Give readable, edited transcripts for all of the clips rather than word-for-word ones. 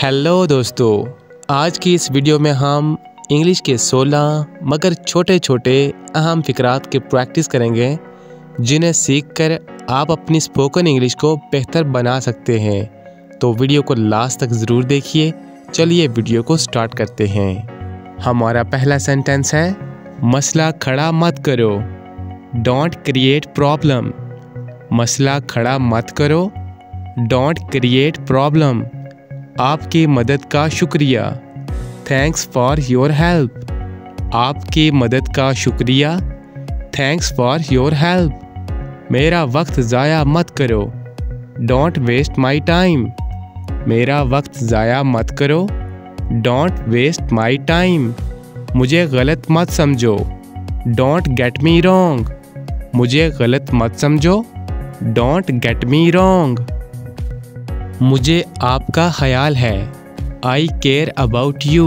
Hello दोस्तों, आज की इस वीडियो में हम इंग्लिश के 16 मगर छोटे छोटे अहम फ़िक्रात की प्रैक्टिस करेंगे जिन्हें सीखकर आप अपनी स्पोकन इंग्लिश को बेहतर बना सकते हैं। तो वीडियो को लास्ट तक ज़रूर देखिए। चलिए वीडियो को स्टार्ट करते हैं। हमारा पहला सेंटेंस है, मसला खड़ा मत करो, डोंट क्रिएट प्रॉब्लम। मसला खड़ा मत करो, डोंट क्रिएट प्रॉब्लम। आपकी मदद का शुक्रिया, थैंक्स फॉर योर हेल्प। आपकी मदद का शुक्रिया, थैंक्स फॉर योर हेल्प। मेरा वक्त ज़ाया मत करो, डोंट वेस्ट माई टाइम। मेरा वक्त ज़ाया मत करो, डोंट वेस्ट माई टाइम। मुझे गलत मत समझो, डोंट गेट मी रॉन्ग। मुझे गलत मत समझो, डोंट गेट मी रॉन्ग। मुझे आपका ख्याल है, आई केयर अबाउट यू।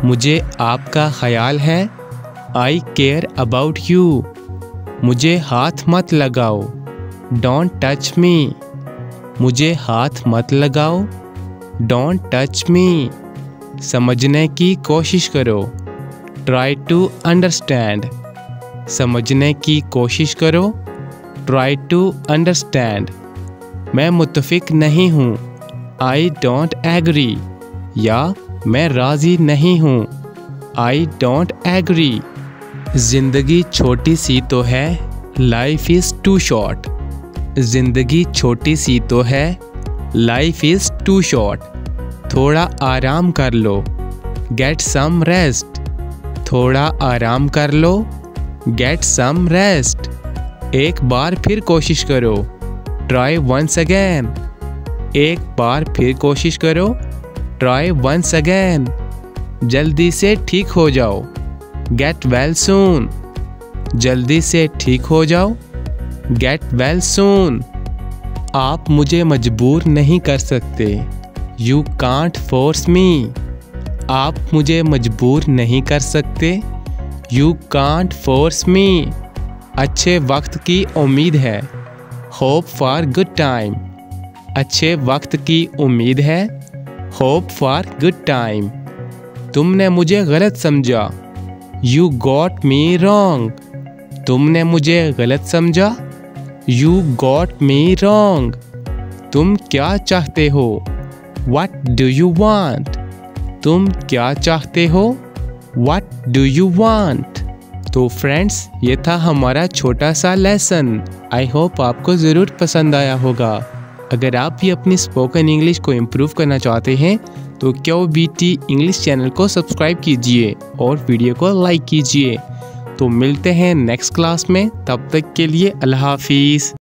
मुझे आपका ख्याल है, आई केयर अबाउट यू। मुझे हाथ मत लगाओ, डोंट टच मी। मुझे हाथ मत लगाओ, डोंट टच मी। समझने की कोशिश करो, ट्राई टू अंडरस्टैंड। समझने की कोशिश करो, ट्राई टू अंडरस्टैंड। मैं मुत्तफिक नहीं हूँ, आई डोंट एग्री। या मैं राज़ी नहीं हूँ, आई डोंट एग्री। ज़िंदगी छोटी सी तो है, लाइफ इज़ टू शॉर्ट। ज़िंदगी छोटी सी तो है, लाइफ इज़ टू शॉर्ट। थोड़ा आराम कर लो, गेट सम रेस्ट। थोड़ा आराम कर लो, गेट सम रेस्ट। एक बार फिर कोशिश करो, ट्राई वंस अगेन। एक बार फिर कोशिश करो, ट्राई वंस अगेन। जल्दी से ठीक हो जाओ, गेट वेल सून। जल्दी से ठीक हो जाओ, गेट वेल सून। आप मुझे मजबूर नहीं कर सकते, यू कांट फोर्स मी। आप मुझे मजबूर नहीं कर सकते, यू कांट फोर्स मी। अच्छे वक्त की उम्मीद है, होप फॉर गुड टाइम। अच्छे वक्त की उम्मीद है, होप फॉर गुड टाइम। तुमने मुझे गलत समझा, यू गॉट मी रॉन्ग। तुमने मुझे गलत समझा, यू गॉट मी रॉन्ग। तुम क्या चाहते हो, व्हाट डू यू वांट। तुम क्या चाहते हो, व्हाट डू यू वांट। तो फ्रेंड्स, ये था हमारा छोटा सा लेसन। आई होप आपको ज़रूर पसंद आया होगा। अगर आप भी अपनी स्पोकन इंग्लिश को इम्प्रूव करना चाहते हैं तो QBT इंग्लिश चैनल को सब्सक्राइब कीजिए और वीडियो को लाइक कीजिए। तो मिलते हैं नेक्स्ट क्लास में, तब तक के लिए अल्लाह हाफिज़।